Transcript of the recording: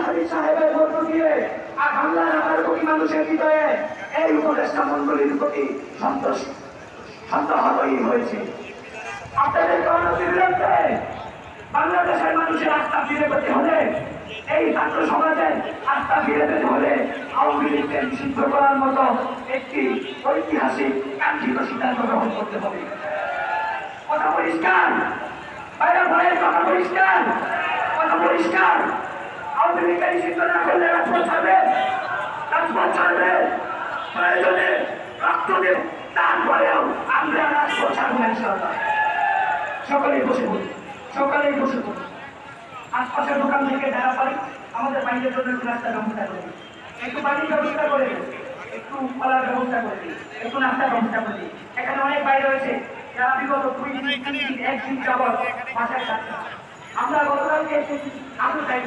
হাবিব সাহেবের মধ্য দিয়ে আর বাংলার 18 কোটি মানুষের হৃদয়ে এই উপদেষ্টা মন্ডলীর প্রতি সন্দেহই হয়েছে। আপনাদের বিরুদ্ধে বাংলাদেশের মানুষের আস্থা ফিরে পেতে হলে, এই ছাত্র সমাজের আস্থা ফিরে পেতে হলে আওয়ামী লীগকে নিষিদ্ধ করার মতো একটি ঐতিহাসিক কাঙ্ক্ষিত সিদ্ধান্ত গ্রহণ করতে হবে। কথা পরিষ্কার, বাইরে ভয়ের কথা পরিষ্কার, কথা পরিষ্কার। আওয়ামী লীগকে নিষিদ্ধ না করলে রাজপথ ছাড়বে, রাজপথ ছাড়বে, প্রয়োজনে রক্ত দেব, তারপরেও আমরা রাজপথ ছাড়বো ইনশাআল্লাহ। সকলেই বসে পড়ি, সকলেই বসে পড়ি। আশপাশের দোকান থেকে যারা পারি আমাদের বাইরের জন্য একটু রাস্তার ব্যবস্থা করে দিই, একটু পানির ব্যবস্থা করে দিই, একটু ফলার ব্যবস্থা করে দিই, একটু নাস্তার ব্যবস্থা করে দিই। এখানে অনেক বাইরে রয়েছে যারা বিগত 2 দিন 3 দিন 1 দিন যাবত বাসায় থাকছে। আমরা গতকালকে এসেছি, আমরা চাই